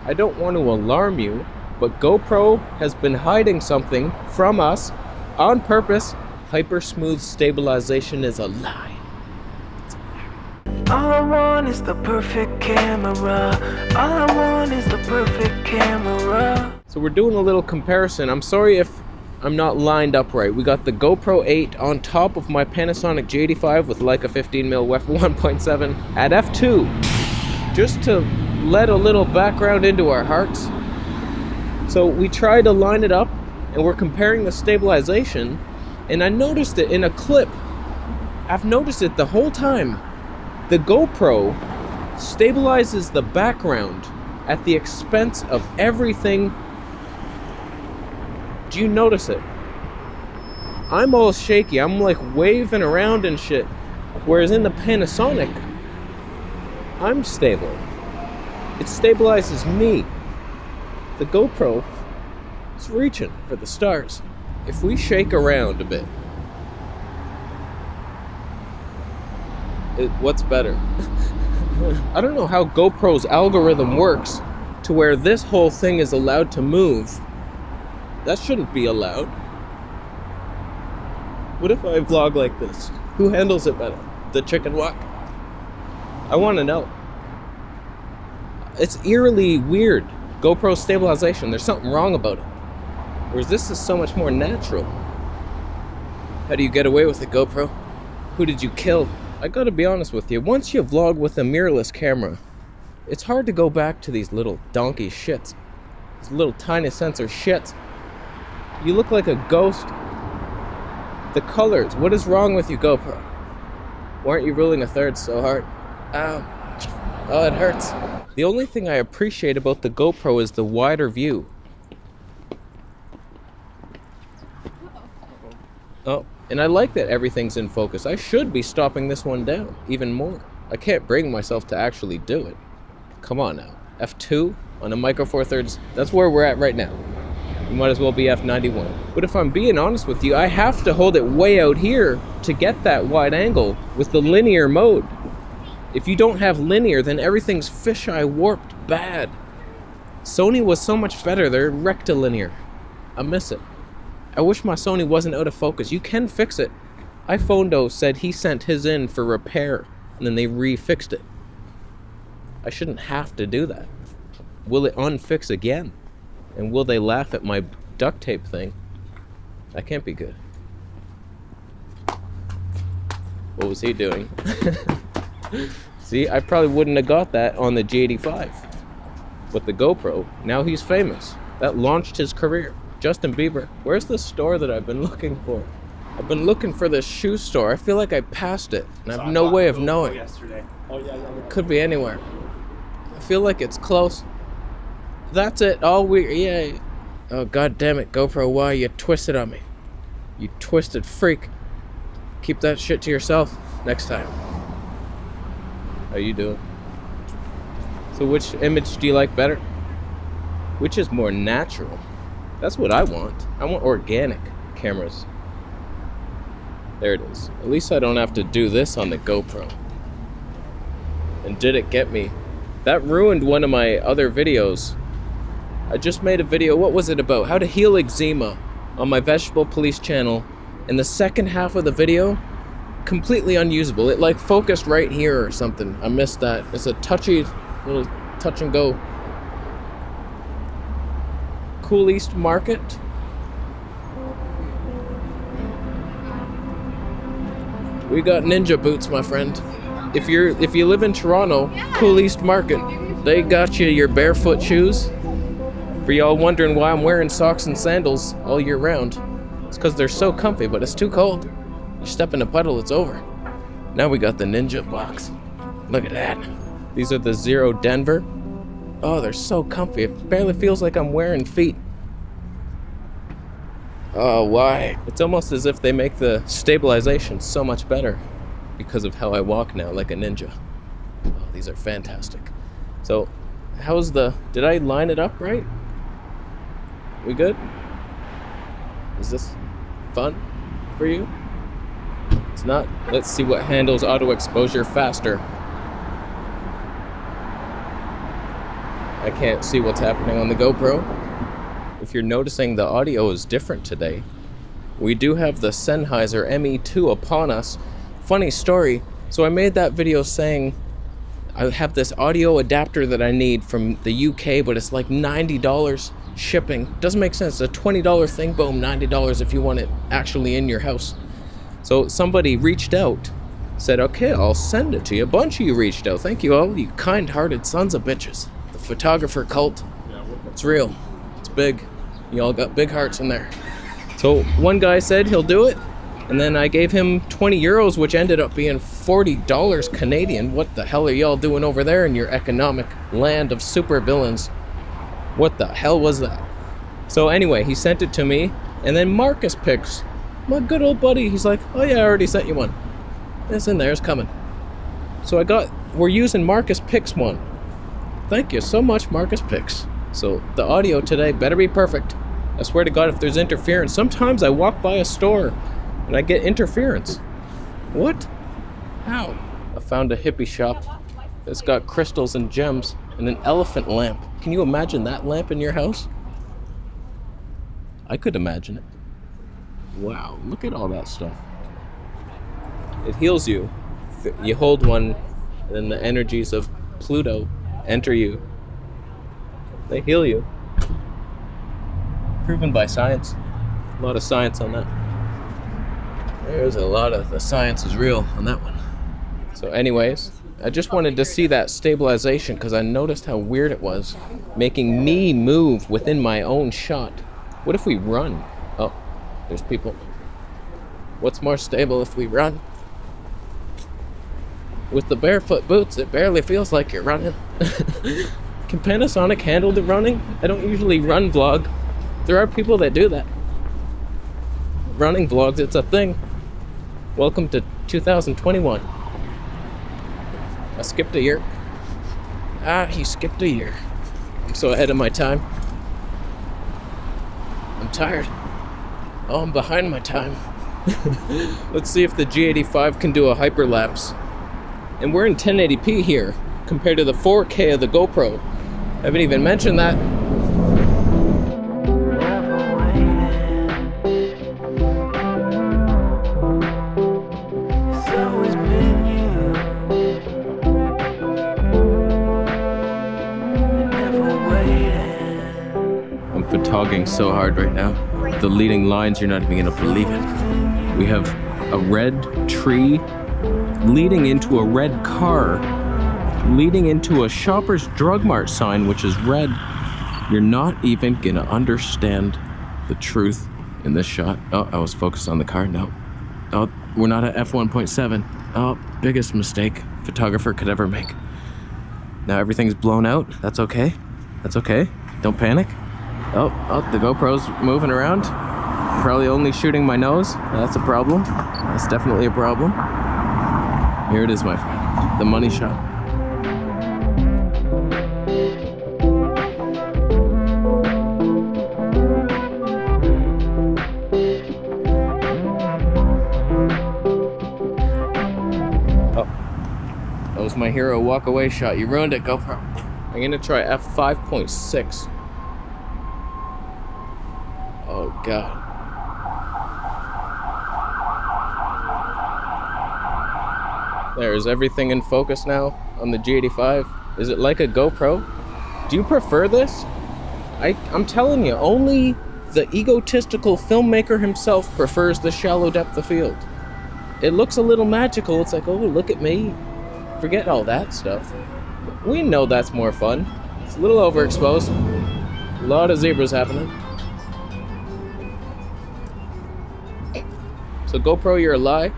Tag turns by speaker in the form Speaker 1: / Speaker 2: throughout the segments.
Speaker 1: I don't want to alarm you, but GoPro has been hiding something from us on purpose. Hyper smooth stabilization is a lie.
Speaker 2: All I want is the perfect camera. All I want is the perfect camera.
Speaker 1: So we're doing a little comparison. I'm sorry if I'm not lined up right. We got the GoPro 8 on top of my Panasonic G85 with Leica 15mm f1.7 at f2. Just to let a little background into our hearts. So we tried to line it up and we're comparing the stabilization, and I noticed it in a clip. I've noticed it the whole time. The GoPro stabilizes the background at the expense of everything. Do you notice it? I'm all shaky. I'm like waving around and shit. Whereas in the Panasonic, I'm stable. It stabilizes me. The GoPro is reaching for the stars. If we shake around a bit, what's better? I don't know how GoPro's algorithm works to where this whole thing is allowed to move. That shouldn't be allowed. What if I vlog like this? Who handles it better? The chicken walk? I want to know. It's eerily weird. GoPro stabilization, there's something wrong about it. Whereas this is so much more natural. How do you get away with it, GoPro? Who did you kill? I gotta be honest with you, once you vlog with a mirrorless camera, it's hard to go back to these little donkey shits. These little tiny sensor shits. You look like a ghost. The colors, what is wrong with you, GoPro? Why aren't you ruling a third so hard? Ow. Oh, it hurts. The only thing I appreciate about the GoPro is the wider view. Oh. And I like that everything's in focus. I should be stopping this one down even more. I can't bring myself to actually do it. Come on now. F2 on a Micro Four Thirds, that's where we're at right now. You might as well be F91. But if I'm being honest with you, I have to hold it way out here to get that wide angle with the linear mode. If you don't have linear, then everything's fisheye warped bad. Sony was so much better. They're rectilinear. I miss it. I wish my Sony wasn't out of focus. You can fix it. iPhondo said he sent his in for repair, and then they refixed it. I shouldn't have to do that. Will it unfix again? And will they laugh at my duct tape thing? That can't be good. What was he doing? See, I probably wouldn't have got that on the G85. But the GoPro, now he's famous. That launched his career. Justin Bieber. Where's the store that I've been looking for? I've been looking for this shoe store. I feel like I passed it, and I have no way of knowing.
Speaker 3: Yesterday. Oh yeah.
Speaker 1: It could be anywhere. I feel like it's close. That's it. All yeah. Oh, god damn it, GoPro, why you twisted on me? You twisted freak. Keep that shit to yourself next time. How you doing? So which image do you like better? Which is more natural? That's what I want. I want organic cameras. There it is. At least I don't have to do this on the GoPro. And did it get me? That ruined one of my other videos. I just made a video, what was it about? How to heal eczema on my Vegetable Police channel. And the second half of the video, completely unusable. It like focused right here or something. I missed that. It's a touchy little touch and go. Cool East Market. We got ninja boots, my friend. If you live in Toronto, Cool East Market, they got you your barefoot shoes. For y'all wondering why I'm wearing socks and sandals all year round, it's because they're so comfy, but it's too cold. You step in a puddle, it's over. Now we got the ninja box. Look at that. These are the Zero Denver. Oh, they're so comfy. It barely feels like I'm wearing feet. Oh, why? It's almost as if they make the stabilization so much better because of how I walk now, like a ninja. Oh, these are fantastic. So, did I line it up right? We good? Is this fun for you? It's not. Let's see what handles auto exposure faster. I can't see what's happening on the GoPro. If you're noticing the audio is different today, we do have the Sennheiser ME2 upon us. Funny story, so I made that video saying I have this audio adapter that I need from the UK, but it's like $90 shipping. Doesn't make sense. It's a $20 thing, boom, $90 if you want it actually in your house. So somebody reached out, said, okay, I'll send it to you. A bunch of you reached out. Thank you all, you kind-hearted sons of bitches. The photographer cult, it's real. It's big. You all got big hearts in there. So one guy said he'll do it, and then I gave him 20 euros, which ended up being $40 Canadian. What the hell are y'all doing over there in your economic land of supervillains? What the hell was that? So anyway, he sent it to me, and then Marcus Picks, my good old buddy, he's like, oh yeah, I already sent you one. It's in there, it's coming. So we're using Marcus Picks one. Thank you so much, Marcus Picks. So the audio today better be perfect. I swear to God, if there's interference, sometimes I walk by a store and I get interference. What? How? I found a hippie shop that's got crystals and gems and an elephant lamp. Can you imagine that lamp in your house? I could imagine it. Wow, look at all that stuff. It heals you. You hold one, and then the energies of Pluto enter you. They heal you. Proven by science. A lot of science on that. There's a lot of the science is real on that one. So anyways, I just wanted to see that stabilization because I noticed how weird it was, making me move within my own shot. What if we run? Oh, there's people. What's more stable if we run? With the barefoot boots, it barely feels like you're running. Can Panasonic handle the running? I don't usually run vlog. There are people that do that. Running vlogs, it's a thing. Welcome to 2021. I skipped a year. He skipped a year. I'm so ahead of my time. I'm tired. Oh, I'm behind my time. Let's see if the G85 can do a hyperlapse. And we're in 1080p here, compared to the 4K of the GoPro. I haven't even mentioned that. I'm photogging so hard right now. The leading lines, you're not even gonna believe it. We have a red tree leading into a red car, leading into a Shoppers Drug Mart sign, which is red. You're not even gonna understand the truth in this shot. Oh, I was focused on the car. No. Oh, we're not at f1.7. Oh, biggest mistake photographer could ever make. Now everything's blown out. That's okay. That's okay. Don't panic. Oh, the GoPro's moving around. Probably only shooting my nose. That's a problem. That's definitely a problem. Here it is, my friend. The money shot. Oh, that was my hero walk away shot. You ruined it, GoPro. I'm gonna try f5.6. Oh God. There's everything in focus now on the G85. Is it like a GoPro? Do you prefer this? I'm telling you, only the egotistical filmmaker himself prefers the shallow depth of field. It looks a little magical. It's like, oh, look at me. Forget all that stuff. We know that's more fun. It's a little overexposed. A lot of zebras happening. So GoPro, you're a lie.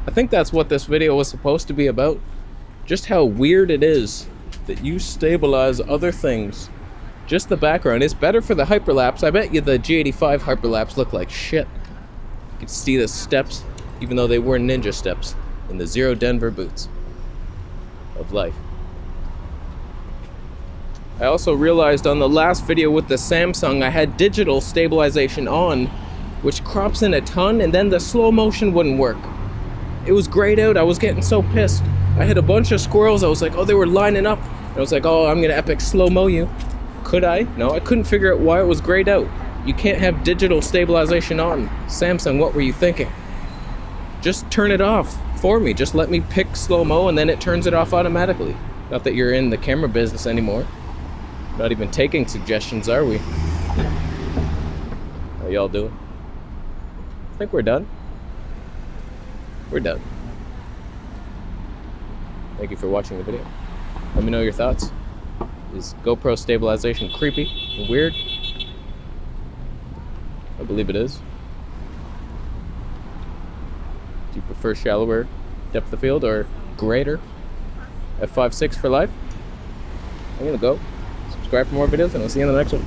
Speaker 1: I think that's what this video was supposed to be about. Just how weird it is that you stabilize other things. Just the background. It's better for the hyperlapse. I bet you the G85 hyperlapse looked like shit. You could see the steps, even though they were ninja steps in the Zero Denver boots of life. I also realized on the last video with the Samsung, I had digital stabilization on, which crops in a ton, and then the slow motion wouldn't work. It was grayed out. I was getting so pissed. I had a bunch of squirrels. I was like, oh, they were lining up. And I was like, oh, I'm gonna epic slow-mo you. Could I? No, I couldn't figure out why it was grayed out. You can't have digital stabilization on. Samsung, what were you thinking? Just turn it off for me. Just let me pick slow-mo and then it turns it off automatically. Not that you're in the camera business anymore. Not even taking suggestions, are we? How y'all doing? I think we're done. We're done. Thank you for watching the video. Let me know your thoughts. Is GoPro stabilization creepy and weird? I believe it is. Do you prefer shallower depth of field or greater? F5.6 for life? I'm gonna go. Subscribe for more videos and I'll see you in the next one.